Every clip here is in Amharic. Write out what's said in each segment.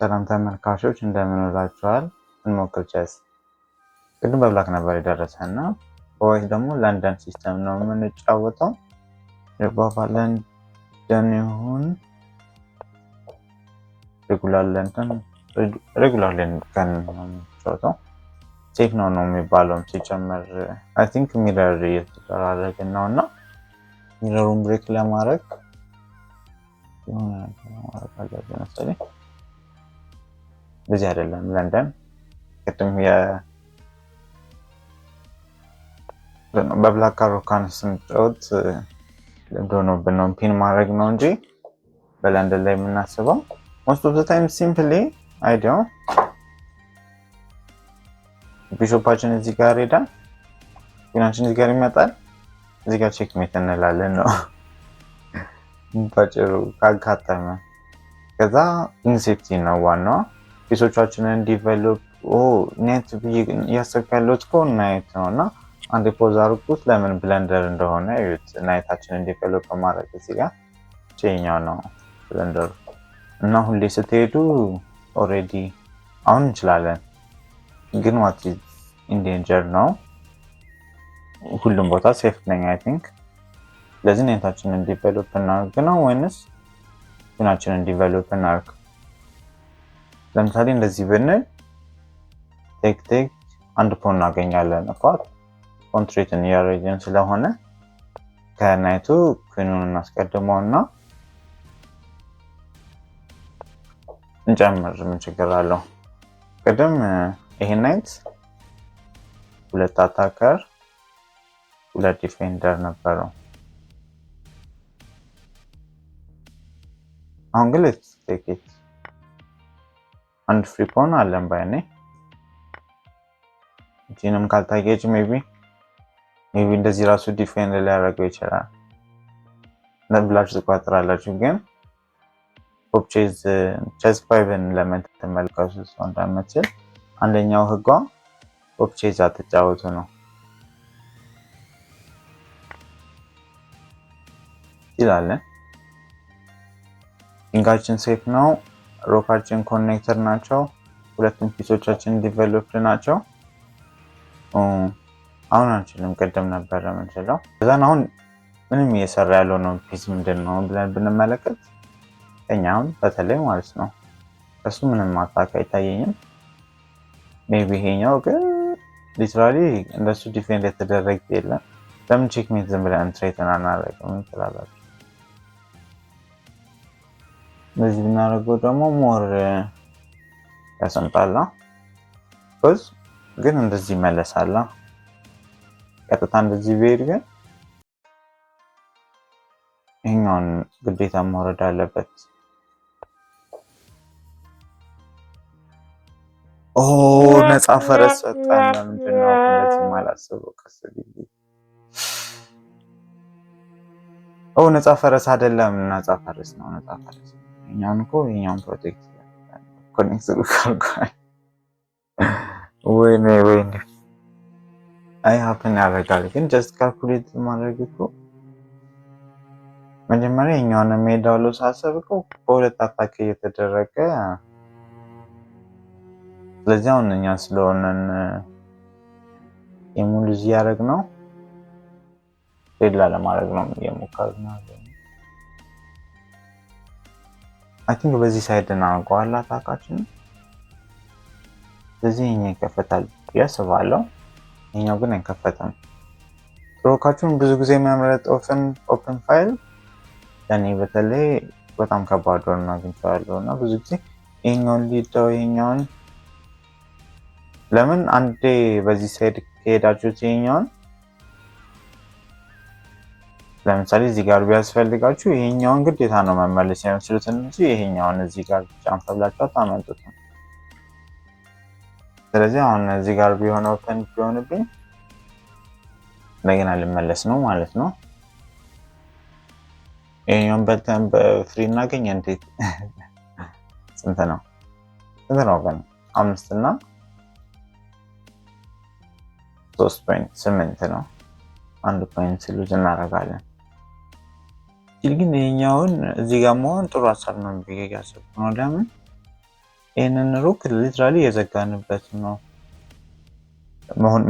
ሰላም ተመልካቾች እንደምን ውላችኋል? እንሞክር ቼስ። ቅድም በብላክ ነበር የደረሰና በዋይት ደግሞ ለንደን ሲስተም ነው የምንጫወተው። የባባ ለንደን ይሁን ሬጉላር ለንደን ነው የምንጫወተው። ሴፍ ነው የሚባለውም ሲጨመር አይ ቲንክ ሚረር እየተደራረግን ነው እና ሚረሩን ብሬክ ለማድረግ የሆነ ነገር ማድረግ አለብን መሰለኝ። በዚህ አይደለም ለንደን ቅድም በብላክ ካሮካን ስንጫወት ለምዶኖብን ነው ፒን ማድረግ ነው እንጂ በለንደን ላይ የምናስበው ሞስት ኦፍ ዘ ታይም ሲምፕሊ አይዲያው ቢሾፓችን እዚህ ጋር ሄዳል፣ ፊናችን እዚህ ጋር ይመጣል፣ እዚህ ጋር ቼክ ሜት እንላለን ነው ባጭሩ ካጋጠመ። ከዛ ኢንሴፍቲ ነው ዋናው ፒሶቻችንን ዲቨሎፕ ኔት እያሰብክ ያለሁት እኮ ናይት ነው እና አንድ ፖዝ አድርጉት ለምን ብለንደር እንደሆነ እዩት። ናይታችንን ዲቨሎፕ በማድረግ እዚህ ጋር ቼኛው ነው ብለንደሩ እና ሁሌ ስትሄዱ ኦልሬዲ አሁን እንችላለን ግን ዋት ኢንዴንጀር ነው። ሁሉም ቦታ ሴፍ ነኝ አይ ቲንክ። ስለዚህ ናይታችንን ዲቨሎፕ እናድርግ ነው ወይንስ ፊናችንን ዲቨሎፕ እናድርግ? ለምሳሌ እንደዚህ ብንል ቴክ ቴክ አንድ ፖን እናገኛለን እኮ ኮንትሬትን እያደረግን ስለሆነ ከናይቱ ኩኑን እናስቀድመውና እንጨምር። ምን ችግር አለው? ቅድም ይሄ ናይት ሁለት አታከር ሁለት ዲፌንደር ነበረው። አሁን ግን ሌትስ ቴክ ኢት አንድ ፍሪ ፖን አለን ባይኔ። እቺንም ካልታየች ሜቢ እንደዚህ ራሱ ዲፌንድ ሊያደርገው ይችላል ብላችሁ ትቋጥራላችሁ። ግን ፖፕ ቼዝ ፋይቭን ለመተመልከቱ ሰው እንዳመችል አንደኛው ህጓ ፖፕ ቼዝ አትጫወቱ ነው ይላለን። ኪንጋችን ሴፍ ነው፣ ሮካችን ኮኔክተር ናቸው፣ ሁለቱም ፒሶቻችን ዲቨሎፕድ ናቸው። አሁን አንችልም፣ ቅድም ነበረ የምንችለው። ከዛን አሁን ምንም እየሰራ ያለው ነው ፒስ ምንድን ነው ብለን ብንመለከት እኛም በተለይ ማለት ነው እሱ ምንም ማታክ አይታየኝም። ሜቢ ይሄኛው ግን ሊትራሊ እንደሱ ዲፌንድ የተደረገ የለም። ለምን ቼክሜት ዝም ብለን ትሬትን አናደርግም ትላላችሁ? እንደዚህ ብናደርገው ደግሞ ሞር ያሰምጣላ። ግን እንደዚህ ይመለሳላ። ቀጥታ እንደዚህ ብሄድ ግን ይሄኛውን ግዴታ መውረድ አለበት። ነፃ ፈረስ ሰጠን። ለምንድነው እንደዚህ ማላስበው? ቀስ ብዬ ነፃ ፈረስ አይደለም፣ ነፃ ፈረስ ነው። ነፃ ፈረስ ይሄኛውን እኮ ይሄኛውን ፕሮቴክት ኮኔክት ልካልኳል። ወይኔ አይ ሀፕን ያደርጋል። ግን ጀስት ካልኩሌት ማድረግ እኮ መጀመሪያ ይሄኛውን ሜዳው ለው ሳሰብ እኮ በሁለት አታክ እየተደረገ ስለዚህ አሁን እኛ ስለሆነን የሙሉ እዚህ ያደረግ ነው ሌላ ለማድረግ ነው የሞከርነው። አይ ቲንክ በዚህ ሳይድ እናውቀዋለን አታካችን። ስለዚህ ይሄኛው ይከፈታል ብዬ አስባለሁ። ይሄኛው ግን አይከፈትም። ሮካችሁን ብዙ ጊዜ መምረጥ ኦፕን ፋይል ያኔ በተለይ በጣም ከባድ ሆኖ አግኝቼዋለሁ እና ብዙ ጊዜ ይሄኛውን ሊዳው ይሄኛውን ለምን አንዴ በዚህ ሳይድ ከሄዳችሁት ይሄኛውን ለምሳሌ እዚህ ጋር ቢያስፈልጋችሁ ይሄኛውን ግዴታ ነው መመለስ የምትችሉት እንጂ ይሄኛውን እዚህ ጋር ጫንፈ ብላችሁ አታመጡትም። ስለዚህ አሁን እዚህ ጋር ቢሆን ኦፕን ቢሆንብኝ እንደገና ልመለስ ነው ማለት ነው። ይሄኛውን በልተን በፍሪ እናገኝ እንዴት? ስንት ነው ግን 5 እና 3.8 ነው። 1 ፖይንት ሉዝ እናደርጋለን። ግን ይሄኛውን እዚህ ጋር መሆን ጥሩ ሀሳብ ነው ብዬ ያሰብኩ ነው። ለምን ይህንን ሩክ ሊትራሊ የዘጋንበት ነው።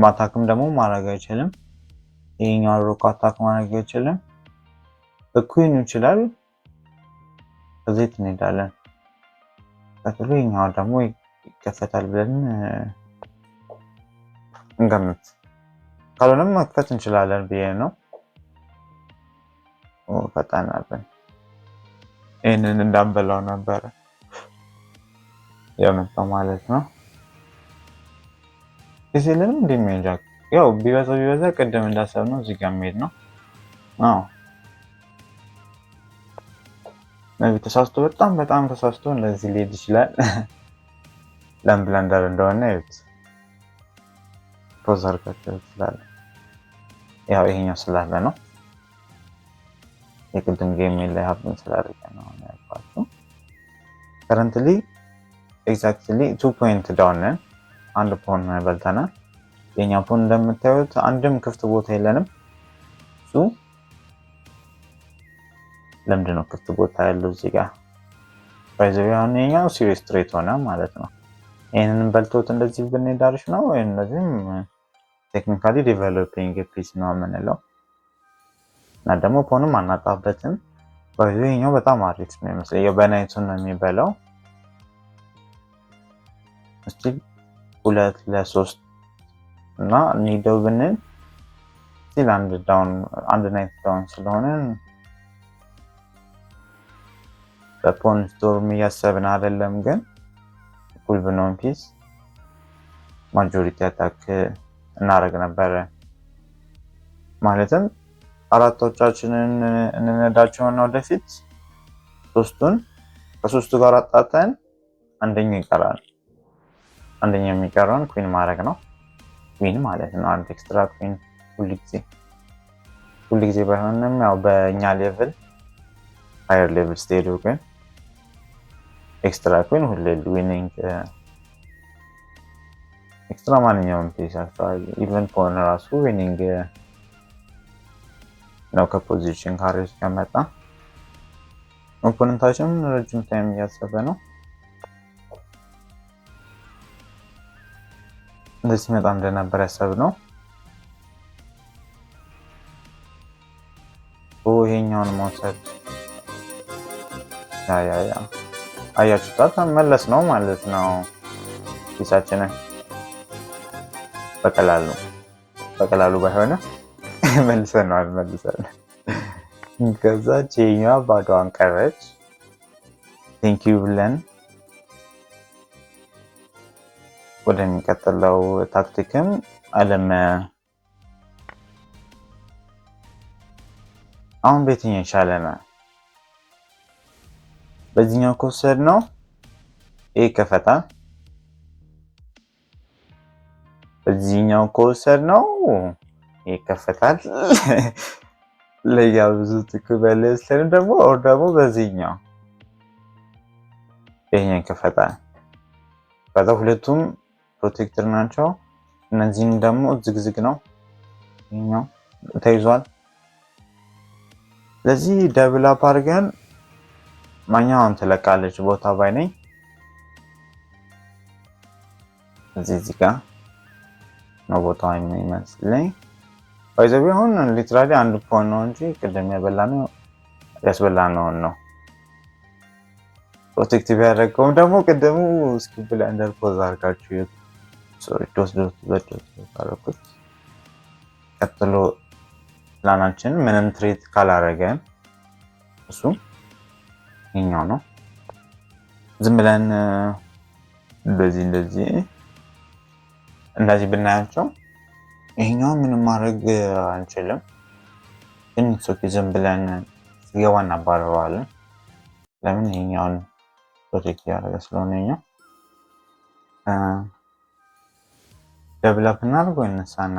ማታክም ደግሞ ማድረግ አይችልም። ይሄኛው ሩክ አታክ ማድረግ አይችልም። በኩዊን ይችላል። ከዚህ እንሄዳለን። ቀጥሎ ይሄኛው ደግሞ ይከፈታል ብለን እንገምት። ካልሆነም መክፈት እንችላለን ብዬ ነው። ፈጣን አለን። ይህንን እንዳንበላው ነበረ የመጣው ማለት ነው። ሲልም እንደሚያጃ ያው ቢበዛ ቅድም እንዳሰብነው እዚህ ጋር መሄድ ነው። አዎ ተሳስቶ በጣም ተሳስቶ እንደዚህ ሊሄድ ይችላል። ለምብለንደር እንደሆነ ይሁት ፖዝ አድርጋችሁ ይችላል። ያው ይሄኛው ስላለ ነው የቅድም ጌም ላይ ሀብን ስላደረገ ነው ያልኳችሁ። ከረንትሊ ኤግዛክትሊ 2 ፖይንት ዳውን ነን። አንድ ፖን በልተናል። የኛ ፖን እንደምታዩት አንድም ክፍት ቦታ የለንም። እሱ ለምንድን ነው ክፍት ቦታ ያለው እዚህ ጋር? ባይዘው አሁን የኛው ሲሪየስ ትሬት ሆነ ማለት ነው። ይሄንን በልቶት እንደዚህ ብንሄድ አሪፍ ነው ወይ? እንደዚህም ቴክኒካሊ ዲቨሎፒንግ ፒስ ነው የምንለው እና ደግሞ ፖንም አናጣበትም። ባይዘው የኛው በጣም አሪፍ ነው የሚመስለው። በናይቱን ነው የሚበላው። እስቲ 2 ለ3 እና ኒደው ብንል ስቲል አንድ ናይት ዳውን ስለሆነ በፖን ስቶርም እያሰብን አይደለም፣ ግን እኩል ብንሆን ፒስ ማጆሪቲ አታክ እናደርግ ነበረ። ማለትም አራቶቻችንን እንነዳቸውና ወደፊት ከሶስቱ ጋር አጣተን አንደኛው ይቀራል። አንደኛው የሚቀረውን ኩዊን ማድረግ ነው። ኩዊን ማለት ነው አንድ ኤክስትራ ኩዊን ሁልጊዜ ባይሆንም ያው በእኛ ሌቭል ሃየር ሌቭል ስትሄዱ ግን ኤክስትራ ኩዊን ሁሌ ዊኒንግ ኤክስትራ ማንኛውም ፒስ አክቹዋሊ ኢቨን ፖን ራሱ ዊኒንግ ነው ከፖዚሽን ካሬጅ ከመጣ። ኦፖነንታችን ረጅም ታይም እያሰበ ነው። እንደዚህ መጣ እንደነበር ያሰብነው ይሄኛውን መውሰድ ያ አያችሁታ ተመለስ ነው ማለት ነው። ፒሳችንን በቀላሉ ባይሆነ መልሰን ከዛ ቼኛዋ ባዶዋን ቀረች። ቴንኪዩ ብለን ወደሚቀጥለው ታክቲክም አሁን በየትኛው ይሻለናል? በዚህኛው ከወሰድ ነው ይሄ ይከፈታል። በዚህኛው ከወሰድ ነው ይሄ ይከፈታል። ለያብዙ ትክበለስለን ደግሞ በዚህኛው ይሄኛው ይከፈታል። ከዛ ሁለቱም ፕሮቴክተር ናቸው። እነዚህን ደግሞ ዝግዝግ ነው። ይሄኛው ተይዟል። ስለዚህ ደብል አፕ አድርገን ማኛውን ትለቃለች ቦታ ባይ ነኝ። እዚህ ጋር ነው ቦታው የሚመስለኝ። ባይዘው አሁን ሊትራሊ አንድ ፖን ነው እንጂ ቅድም ያስበላነው ነው ፕሮቴክቲቭ ያደረገው ደግሞ ቅድሙ እስኪ ብለንደር ፖዝ አድርጋችሁ ዶስ ታረኩት። ቀጥሎ ፕላናችን ምንም ትሬት ካላረገን እሱ ይሄኛው ነው። ዝም ብለን እንደዚህ ብናያቸው ይሄኛው ምንም ማድረግ አንችልም። ግን ዝም ብለን ሲገባ እናባረረዋለን። ለምን ይሄኛውን ፕሮቴክት ያደረገ ስለሆነ ይሄኛው ደብላፕ እናድርግ ወይ እንሳና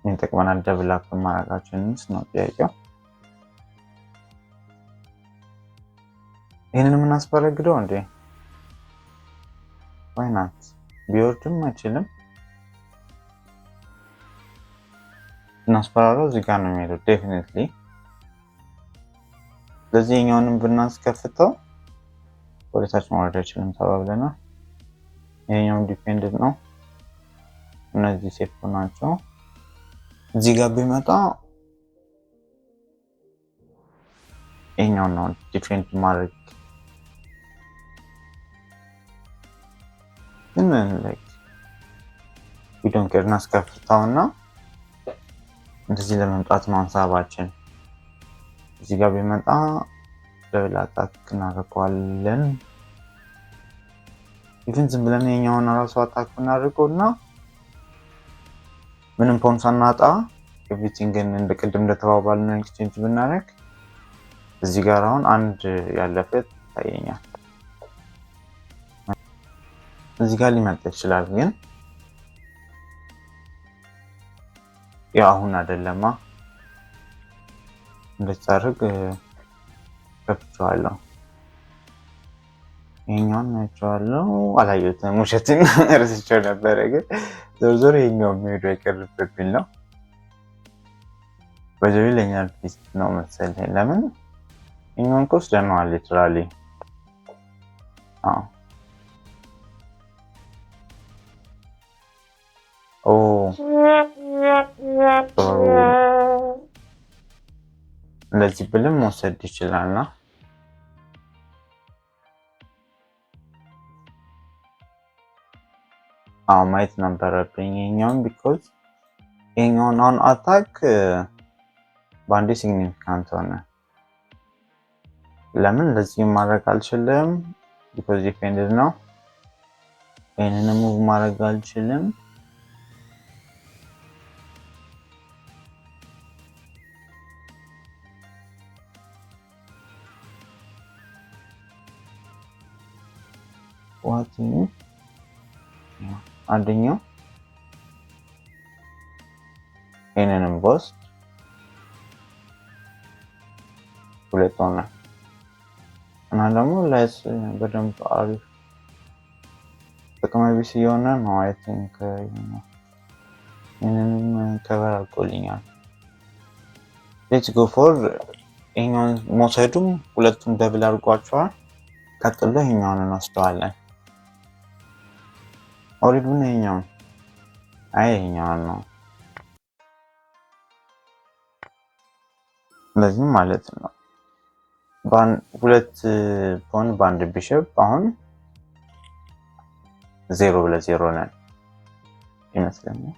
እንጠቅመናል። ደብላፕ ማድረጋችንስ ነው ጥያቄው። ይሄንን ምን አስፈረግደው እንዴ? ዋይናት ቢወርድም አይችልም። እናስፈራረው እዚህ ጋር ነው የሚሄደው ዴፊኒትሊ። ስለዚህ የኛውንም ብናስከፍተው ወደታች ማውረድ አይችልም ተባብለናል። ይሄኛው ዲፔንደንት ነው። እነዚህ ሴፍ ናቸው። እዚህ ጋር ቢመጣ ይሄኛው ነው ዲፌንድ ማድረግ ግን ላይክ ቪዲዮን ከርና አስከፍታውና እንደዚህ ለመምጣት ነው ሀሳባችን። እዚህ ጋር ቢመጣ ደብል አታክ እናደርገዋለን። ኢቭን ዝም ብለን የኛውን ራሱ አታክ እናደርገውና ምንም ፖን ሳናጣ ኤቭሪቲንግን እንደ ቅድም እንደተባባልን ኤክስቼንጅ ብናደርግ እዚህ ጋር አሁን አንድ ያለፈ ታየኛል። እዚህ ጋር ሊመጣ ይችላል ግን ያው አሁን አይደለማ እንደታርግ ከፍቼዋለሁ። ይሄኛውን አይቼዋለሁ አላየሁትም። ውሸትን ረስቼው ነበረ ግን ዞር ይሄኛው የሚሄዱ አይቀርብብኝ ነው። በዚህ ለኛ ፒስ ነው መሰለኝ። ለምን ይሄኛውን ኮስ ደናዋል ሊትራሊ ኦ እንደዚህ ብልም መውሰድ ይችላልና ማየት ነበረብኝ ይሄኛውን ቢኮዝ ይሄኛውን አሁን አታክ በአንዴ ሲግኒፊካንት ሆነ። ለምን እንደዚህ ማድረግ አልችልም? ቢኮዝ ዲፔንደንት ነው። ይሄንን ሙቭ ማድረግ አልችልም። ዋት አንደኛው ይሄንንም ቦስት ሁለት ሆነ እና ደግሞ ለስ በደንብ አሪፍ ጥቅም ቢስ የሆነ ነው። አይ ቲንክ ይሄንንም ከቨር አድርጎልኛል። ሌትስ ጎ ፎር ይሄኛውን መውሰዱም ሁለቱም ደብል አድርጓቸዋል። ቀጥሎ ይሄኛውን እንወስደዋለን። ኦሪዱን ይሄኛውን ይሄኛውን ነው ለዚህ ማለት ነው። ሁለት ፖን ባንድ ቢሸፕ አሁን 0-0 ነን ይመስለኛል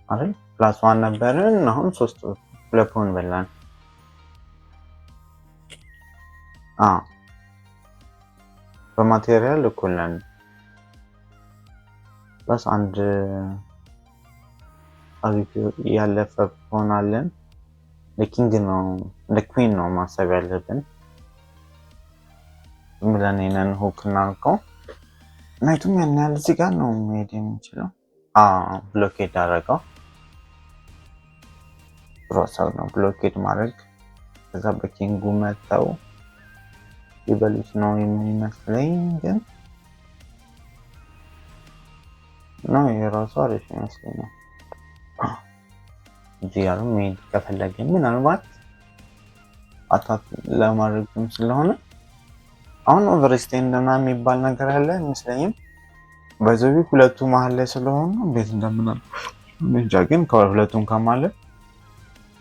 አይደል? ፕላስ 1 ነበርን አሁን 3 ሁለት ፖን በላን። በማቴሪያል እኩል ነን። ፕላስ አንድ አሪፍ ያለፈ ፖን አለን። ለኪንግ ነው ለኩዊን ነው ማሰብ ያለብን። ምለን ይሄንን ሁክ እናልከው ናይቱም ያን ያህል እዚህ ጋር ነው መሄድ የሚችለው። ብሎኬድ አደረገው። ፕሮሰስ ነው ብሎኬድ ማድረግ። ከዛ በኪንጉ መተው ይበሉት ነው የሚመስለኝ ግን ነው የራሱ አሪፍ ይመስለኛል። እዚህ ጋር መሄድ ከፈለገ ምናልባት አታክ ለማድረግም ስለሆነ አሁን ኦቨርስቴንድ እና የሚባል ነገር አለ አይመስለኝም። በዚህ ሁለቱ መሀል ላይ ስለሆነ ቤት እንደምናል እንጃ። ግን ከሁለቱም ከማለት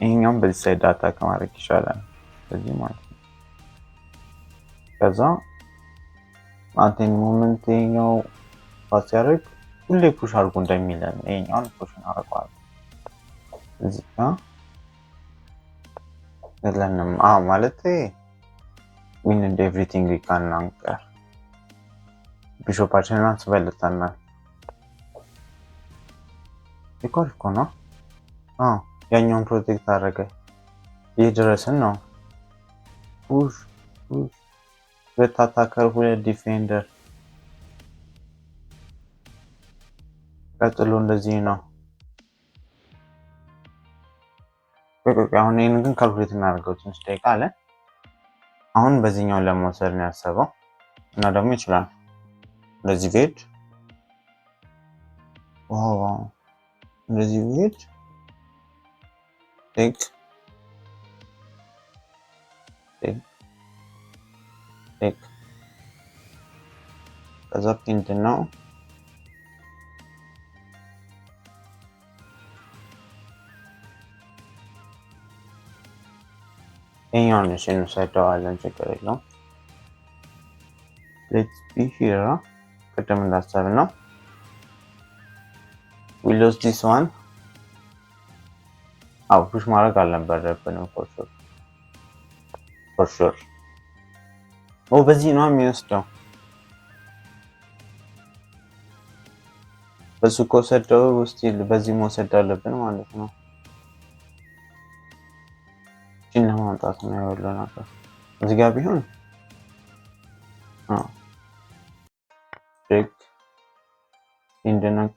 ይሄኛውን በዚህ ሳይድ አታክ ማድረግ ይሻላል። ስለዚህ ማለት ነው ከዛ አንቴን ሞመንት ይሄኛው ፓስ ያደርግ ሁሌ ፑሽ አድርጎ እንደሚለን ይሄኛውን ፑሽ እናደርገዋለን። እዚህ ጋር ለለንም ማለት ዊን ኤንድ ኤቭሪቲንግ ይካናንቀር ቢሾፓችንን አስበልተናል። ይቆርፍ እኮ ነው። ያኛውን ፕሮቴክት አደረገ። ይህ ድረስን ነው ፑሽ ሁለት አታከር ሁለት ዲፌንደር ቀጥሎ እንደዚህ ነው። አሁን ይሄንን ግን ካልኩሌት እናደርገው ትንሽ ደቂቃ አለ። አሁን በዚህኛው ለመውሰድ ነው ያሰበው እና ደግሞ ይችላል እንደዚህ ቬድ ዋው እንደዚህ ቬድ ቴክ ከዛ ፒንድ ነው ይሄኛውን እንወስደዋለን ችግር የለውም let's be here ቅድም እንዳሰብነው we lose this one ፑሽ ማድረግ አልነበረብንም for sure በዚህ ነው የሚወስደው በሱ ከወሰደው ስቲል በዚህ መውሰድ አለብን ማለት ነው ጂና ማምጣት ነው ያለው ነገር እዚህ ጋር ቢሆን ቼክ ኢንደነክ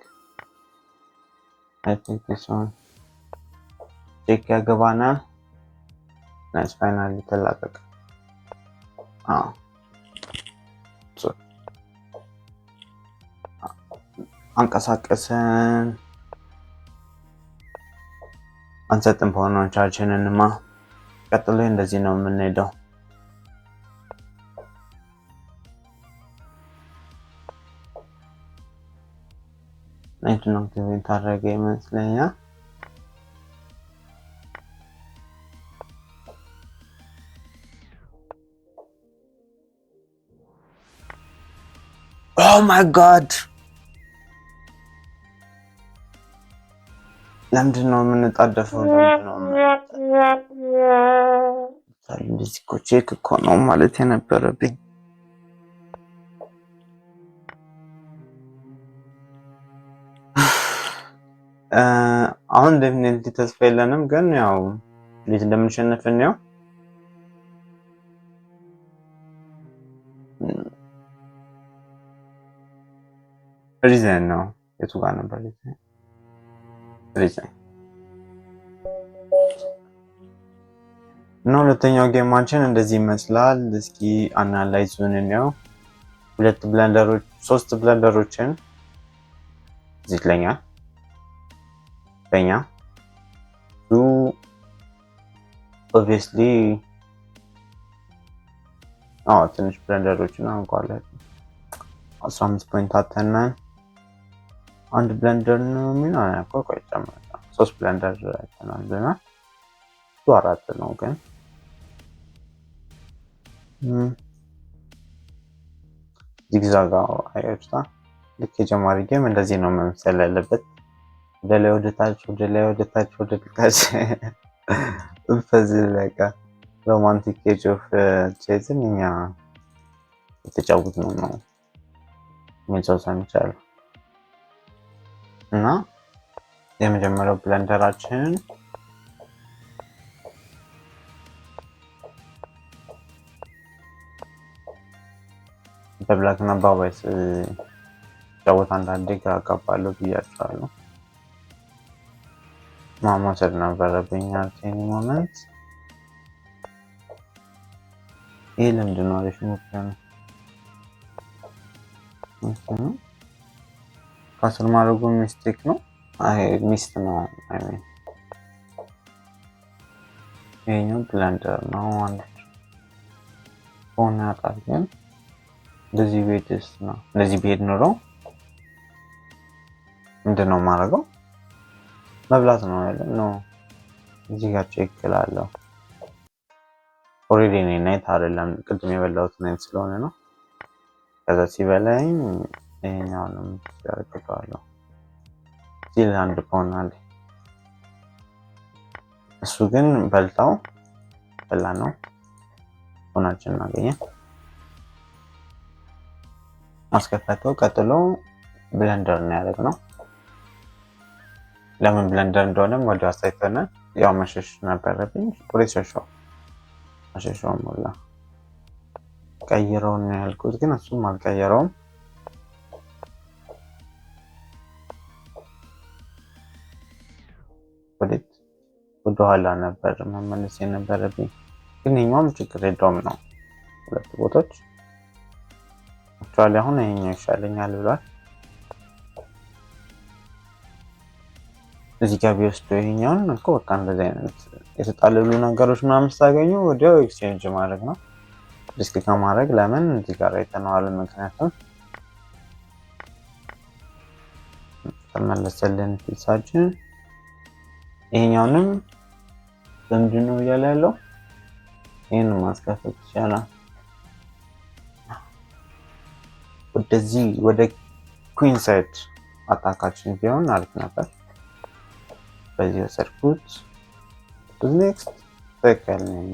I think this one ቼክ ያገባና ናይስ ፋይናሊ ተላቀቀ አንቀሳቀሰን አንሰጥም ፖኖቻችንንማ ቀጥሎ እንደዚህ ነው የምንሄደው ናይቱን አክቲቬት ታደረገ ይመስለኛል Oh my god! ለምንድን ነው የምንጣደፈው? እንደዚህ እኮ ቼክ እኮ ነው ማለት የነበረብኝ። አሁን ዴፊኒትሊ ተስፋ የለንም፣ ግን ያው እንዴት እንደምንሸነፍ ነው። ሪዘን ነው የቱ ጋር ነበር? ሪዘን እና ሁለተኛው ጌማችን እንደዚህ ይመስላል። እስኪ አናላይዙን ነው። ሶስት ብለንደሮችን ዝትለኛ በእኛ ኦብቪየስሊ ትንሽ ብለንደሮችን አንኳለን 15 ፖይንት አተናን አንድ ብለንደር ነው የሚሆነው እኮ ቆይተማ 3 ብለንደር አይተናል ብለና 4 ነው ግን ዚግዛግ አይወጣ ልክ የጀማሪ ጌም እንደዚህ ነው መምሰል ያለበት ወደ ላይ ወደ ታች ወደ ላይ ወደ ታች ወደ ታች በቃ ሮማንቲክ ኤጅ ኦፍ ቼዝን እኛ የተጫወትነው ነው ሜንሶስ አንቻል እና የመጀመሪያው ብለንደራችን በብላክ እና በዋይት ጫወት አንዳንዴ ግራ አጋባለሁ ብያቸዋለሁ። ማማሰድ ነበረብኝ አርቴኒ ሞመንት ይህ ልምድ ነው። አሪፍ ሙከራ ነው። ካስል ማድረጉ ሚስቴክ ነው። ሚስት ነው። ይሄኛው ብለንደር ነው። አንድ ሆነ አጣርገን እንደዚህ ቤትስ ነው። እንደዚህ ቤት ኖሮ ምንድነው ማድረገው? መብላት ነው አይደል? ነው እዚህ ጋር ቼክ እላለሁ። ኦሬዲ እኔ ናይት አይደለም ቅድም የበላሁት ናይት ስለሆነ ነው። ከዛ ሲበላኝ ይሄኛውንም ያደርጋለሁ። ሲል አንድ ፖን አለ። እሱ ግን በላ ነው ፖናችን እናገኘ ማስከፈተው። ቀጥሎ ብለንደር ነው ያደረግነው። ለምን ብለንደር እንደሆነም ወደ አሳይተነ ያው መሸሽ ነበረብኝ። ፖሊስ አሸሻው ሞላ ቀይረው ነው ያልኩት፣ ግን እሱም አልቀየረውም። ወደ ኋላ ነበር መመለስ የነበረብኝ፣ ግን ይሄኛውም ችግር የለውም ነው ሁለት ቦታዎች አክቹአሊ አሁን ይሄኛው ይሻለኛል ብሏል። እዚህ ጋር ቢወስዱ ይሄኛውን እኮ በቃ እንደዚህ አይነት የተጣለሉ ነገሮች ምናምን ስታገኙ ወዲያው ኤክስቼንጅ ማድረግ ነው። ሪስክ ከማድረግ ለምን እዚህ ጋር አይተነዋል። ምክንያቱም ተመለሰልን ፒሳችን። ይሄኛውንም ለምንድን ነው እያለ ያለው? ይሄን ማስከፈት ይቻላል። ወደዚህ ወደ ኩዊን ሳይድ አታካችን ቢሆን አሪፍ ነበር። በዚህ ወሰድኩት። ኔክስት ትክክል ነኝ።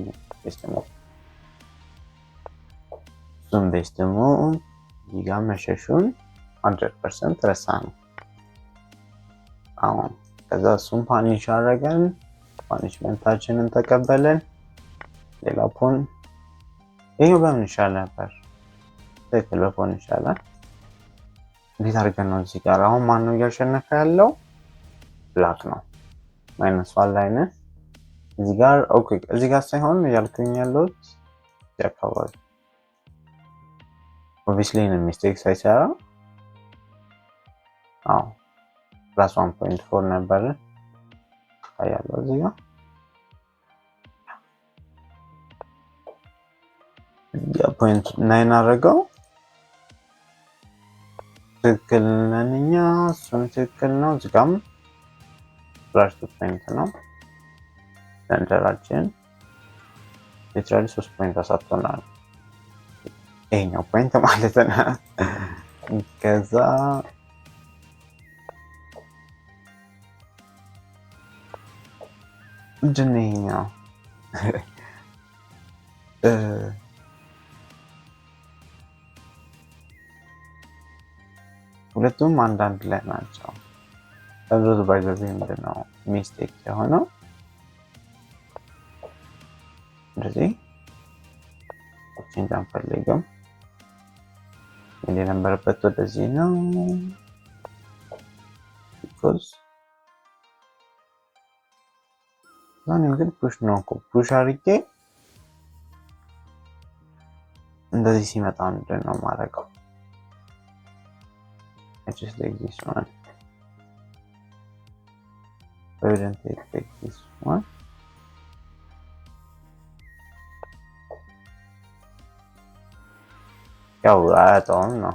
ዙም ቤስ ደግሞ እዚህ ጋር መሸሹን 100% ረሳ ነው። አሁን ከዛ እሱም ፓኒሽ አደረገን። ፓኒሽመንታችንን ተቀበለን። ሌላ ፖን ይሄው በምን ይሻል ነበር? ትክክል በፖን ይሻላል። እንዴት አድርገን ነው እዚህ ጋር አሁን ማን ነው እያሸነፈ ያለው? ብላክ ነው። -1 ላይ ነን እዚህ ጋር። ኦኬ እዚህ ጋር ሳይሆን ያልኩኝ ያለሁት ያካባቢ ኦብቪስሊ ነው ሚስቴክ ሳይሰራ +1.4 ነበር ያለው እዚህ ጋር። +9 አደረገው። ትክክል ነን እኛ። እሱም ትክክል ነው። እዚህ ጋርም +2 ነው። ሰንተራችን ሊትራሊ 3 ፖይንት አሳጥቶናል። ይሄኛው ፖይንት ማለት ነው። ከዛ ምንድን ነው ይሄኛው? ሁለቱም አንዳንድ ላይ ናቸው። ብዙ ባይዘዚ ምንድን ነው ሚስቴክ የሆነው? እንደዚህ ቼንጅ አንፈልግም። የነበረበት ወደዚህ ነው። ቢኮዝ ማንም ግን ፑሽ ነው እኮ ፑሽ አድርጌ እንደዚህ ሲመጣ ምንድን ነው የማደርገው? just like this one. I wouldn't take like this one. ያው አያጣውም ነው።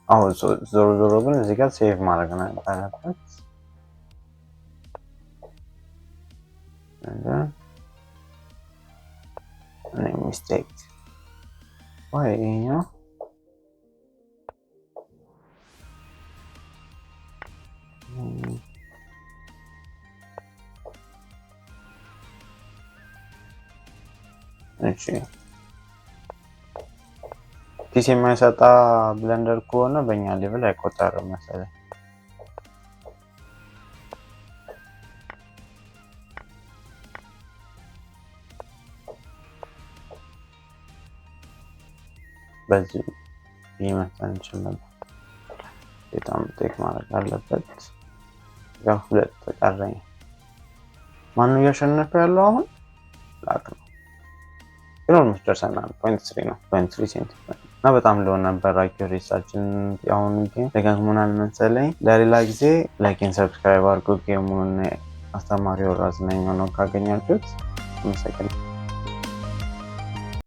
አሁን ዞሮ ዞሮ ግን እዚህ ጋር ሴቭ ማድረግ ነው ያለበት። ሚስቴክ ወይ ይሄኛው እሺ ፒሲ የማይሰጣ ብለንደር ከሆነ በእኛ ሌቭል አይቆጠርም መሰለኝ። በዚህ ይመጣን ይችላል። በጣም ቴክ ማድረግ አለበት። ያው ሁለት ተቀረኝ። ማነው እያሸነፈ ያለው አሁን? ብላክ ነው። ግን ኦልሞስት ደርሰናል። 0.3 ነው 0.3 ሴንቲሜትር እና በጣም ለው ነበር አኪዩሬሲያችን። አሁን ጌም ደጋግሞናል መሰለኝ። ለሌላ ጊዜ ላይክን ሰብስክራይብ አድርጉ። ጌሙን አስተማሪ ወራዝ ነኝ ነው ካገኛችሁት። አመሰግናለሁ።